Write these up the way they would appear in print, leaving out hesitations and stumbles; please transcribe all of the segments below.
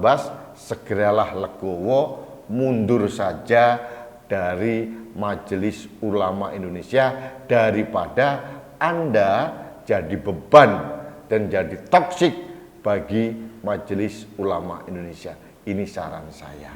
Abbas, segeralah legowo, mundur saja dari Majelis Ulama Indonesia daripada Anda jadi beban dan jadi toksik bagi Majelis Ulama Indonesia. Ini saran saya.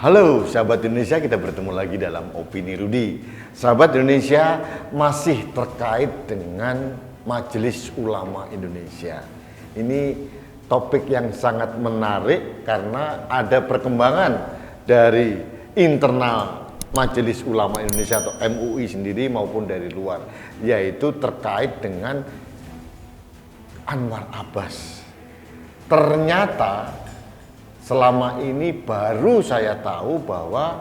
Halo sahabat Indonesia, kita bertemu lagi dalam Opini Rudi. Sahabat Indonesia, masih terkait dengan Majelis Ulama Indonesia. Ini topik yang sangat menarik karena ada perkembangan dari internal Majelis Ulama Indonesia atau MUI sendiri maupun dari luar, yaitu terkait dengan Anwar Abbas. Ternyata selama ini baru saya tahu bahwa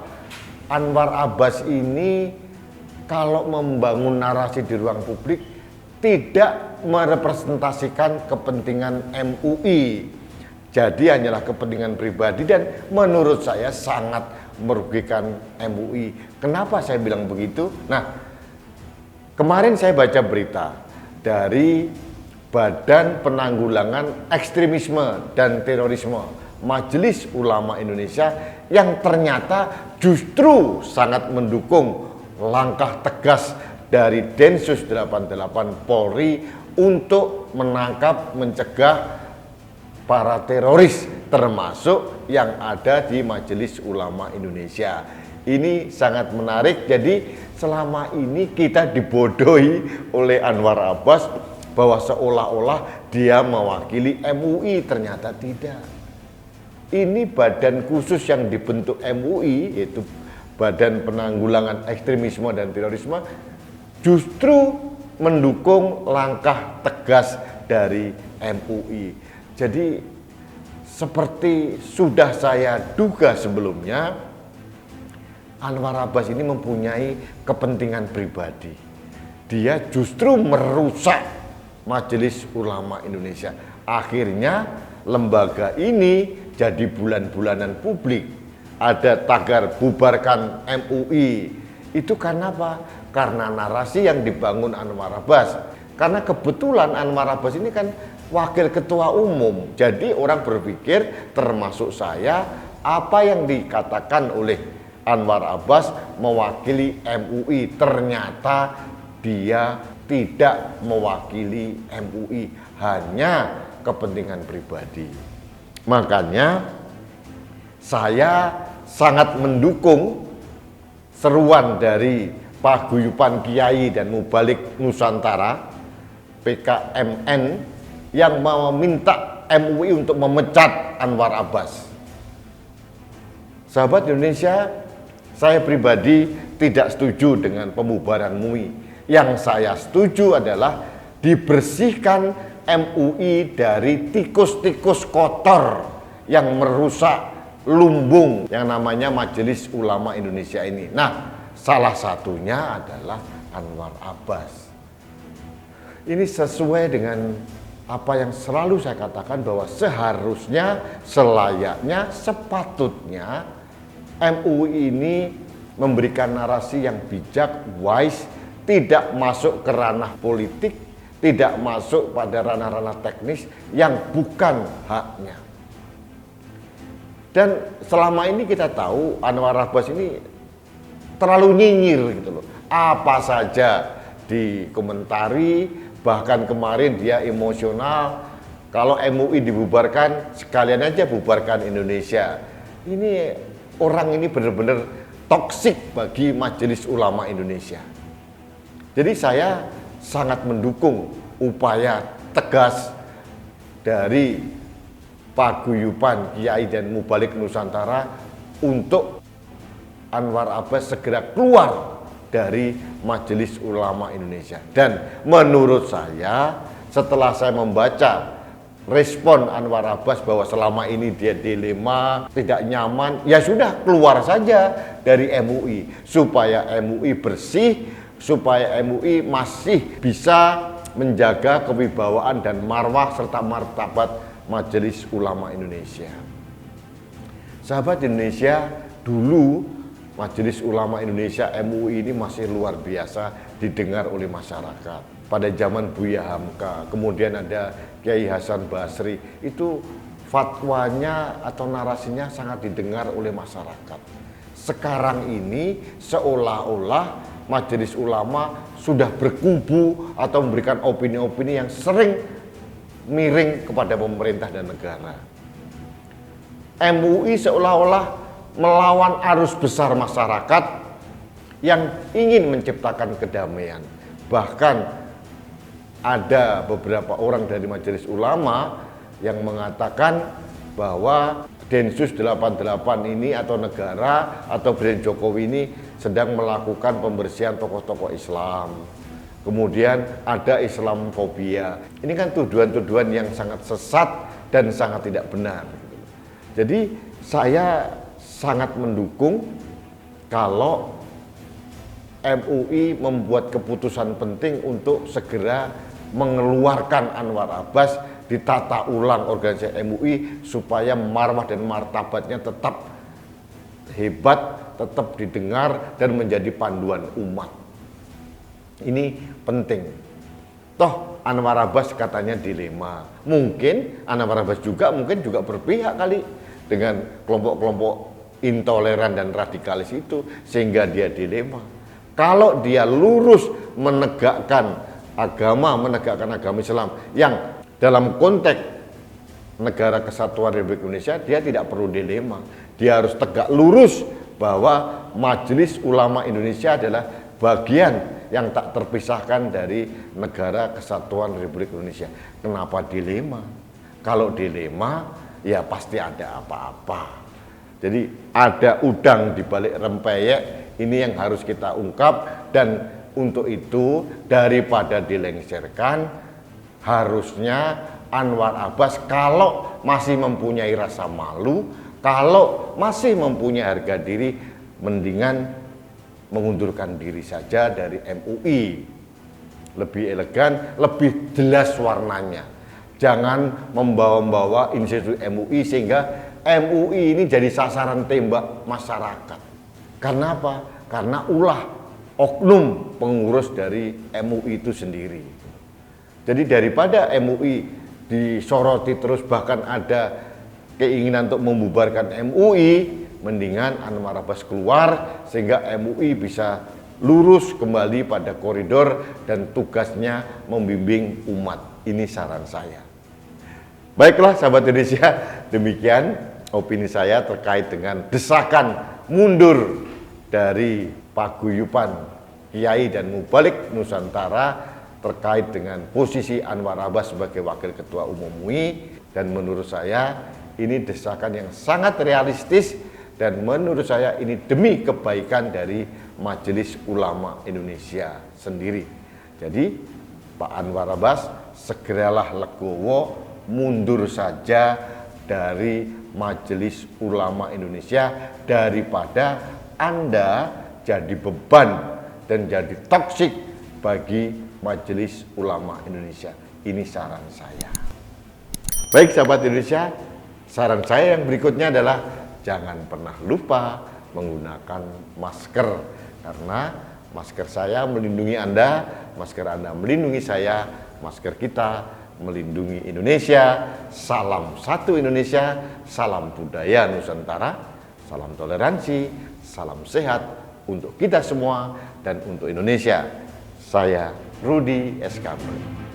Anwar Abbas ini kalau membangun narasi di ruang publik tidak merepresentasikan kepentingan MUI. Jadi hanyalah kepentingan pribadi dan menurut saya sangat merugikan MUI. Kenapa saya bilang begitu? Nah, kemarin saya baca berita dari Badan Penanggulangan Ekstremisme dan Terorisme Majelis Ulama Indonesia yang ternyata justru sangat mendukung langkah tegas dari Densus 88 Polri untuk menangkap, mencegah para teroris termasuk yang ada di Majelis Ulama Indonesia. Ini sangat menarik. Jadi selama ini kita dibodohi oleh Anwar Abbas bahwa seolah-olah dia mewakili MUI, ternyata tidak. Ini badan khusus yang dibentuk MUI, yaitu Badan Penanggulangan Ekstremisme dan Terorisme, justru mendukung langkah tegas dari MUI. Jadi seperti sudah saya duga sebelumnya, Anwar Abbas ini mempunyai kepentingan pribadi. Dia justru merusak Majelis Ulama Indonesia. Akhirnya lembaga ini jadi bulan-bulanan publik. Ada tagar bubarkan MUI. Itu karena apa? Karena narasi yang dibangun Anwar Abbas. Karena kebetulan Anwar Abbas ini kan wakil ketua umum. Jadi orang berpikir termasuk saya, apa yang dikatakan oleh Anwar Abbas mewakili MUI. Ternyata dia tidak mewakili MUI, hanya kepentingan pribadi. Makanya saya sangat mendukung seruan dari Paguyuban Kiai dan Mubalik Nusantara PKMN yang meminta MUI untuk memecat Anwar Abbas. Sahabat Indonesia, saya pribadi tidak setuju dengan pembubaran MUI. Yang saya setuju adalah dibersihkan MUI dari tikus-tikus kotor yang merusak lumbung yang namanya Majelis Ulama Indonesia ini. Nah, salah satunya adalah Anwar Abbas. Ini sesuai dengan apa yang selalu saya katakan bahwa seharusnya, selayaknya, sepatutnya MUI ini memberikan narasi yang bijak, wise, tidak masuk ke ranah politik, tidak masuk pada ranah-ranah teknis yang bukan haknya. Dan selama ini kita tahu Anwar Abbas ini terlalu nyinyir gitu loh. Apa saja dikomentari, bahkan kemarin dia emosional. Kalau MUI dibubarkan, sekalian aja bubarkan Indonesia. Ini orang ini benar-benar toksik bagi Majelis Ulama Indonesia. Jadi saya sangat mendukung upaya tegas dari Paguyuban Kiai dan Mubalik Nusantara untuk Anwar Abbas segera keluar dari Majelis Ulama Indonesia. Dan menurut saya, setelah saya membaca respon Anwar Abbas bahwa selama ini dia dilema, tidak nyaman, ya sudah keluar saja dari MUI supaya MUI bersih, supaya MUI masih bisa menjaga kewibawaan dan marwah serta martabat Majelis Ulama Indonesia. Sahabat Indonesia, dulu Majelis Ulama Indonesia MUI ini masih luar biasa didengar oleh masyarakat. Pada zaman Buya Hamka, kemudian ada Kiai Hasan Basri, itu fatwanya atau narasinya sangat didengar oleh masyarakat. Sekarang ini seolah-olah Majelis Ulama sudah berkubu atau memberikan opini-opini yang sering miring kepada pemerintah dan negara. MUI seolah-olah melawan arus besar masyarakat yang ingin menciptakan kedamaian. Bahkan ada beberapa orang dari Majelis Ulama yang mengatakan bahwa Densus 88 ini atau negara atau Presiden Jokowi ini sedang melakukan pembersihan tokoh-tokoh Islam. Kemudian ada Islamofobia. Ini kan tuduhan-tuduhan yang sangat sesat dan sangat tidak benar. Jadi saya sangat mendukung kalau MUI membuat keputusan penting untuk segera mengeluarkan Anwar Abbas, ditata ulang organisasi MUI supaya marwah dan martabatnya tetap hebat, tetap didengar dan menjadi panduan umat. Ini penting. Toh Anwar Abbas katanya dilema. Mungkin Anwar Abbas juga berpihak kali dengan kelompok-kelompok intoleran dan radikalis itu sehingga dia dilema. Kalau dia lurus menegakkan agama Islam yang dalam konteks negara kesatuan Republik Indonesia, dia tidak perlu dilema. Dia harus tegak lurus bahwa Majelis Ulama Indonesia adalah bagian yang tak terpisahkan dari negara kesatuan Republik Indonesia. Kenapa dilema? Kalau dilema, ya pasti ada apa-apa. Jadi ada udang di balik rempeyek, ini yang harus kita ungkap. Dan untuk itu daripada dilengsarkan, harusnya Anwar Abbas kalau masih mempunyai rasa malu, kalau masih mempunyai harga diri, mendingan mengundurkan diri saja dari MUI. Lebih elegan, lebih jelas warnanya. Jangan membawa-bawa institusi MUI sehingga MUI ini jadi sasaran tembak masyarakat. Karena apa? Karena ulah oknum pengurus dari MUI itu sendiri. Jadi daripada MUI disoroti terus, bahkan ada keinginan untuk membubarkan MUI, mendingan Anwar Abbas keluar sehingga MUI bisa lurus kembali pada koridor dan tugasnya membimbing umat. Ini saran saya. Baiklah sahabat Indonesia, demikian opini saya terkait dengan desakan mundur dari paguyuban Kiai dan Mubalik Nusantara terkait dengan posisi Anwar Abbas sebagai Wakil Ketua Umum MUI. Dan menurut saya ini desakan yang sangat realistis dan menurut saya ini demi kebaikan dari Majelis Ulama Indonesia sendiri. Jadi Pak Anwar Abbas segeralah legowo, mundur saja dari Majelis Ulama Indonesia daripada Anda jadi beban dan jadi toksik bagi Majelis Ulama Indonesia. Ini saran saya. Baik sahabat Indonesia, saran saya yang berikutnya adalah jangan pernah lupa menggunakan masker, karena masker saya melindungi Anda, masker Anda melindungi saya, masker kita melindungi Indonesia. Salam satu Indonesia, salam budaya Nusantara, salam toleransi, salam sehat untuk kita semua dan untuk Indonesia. Saya Rudi S. Kamil.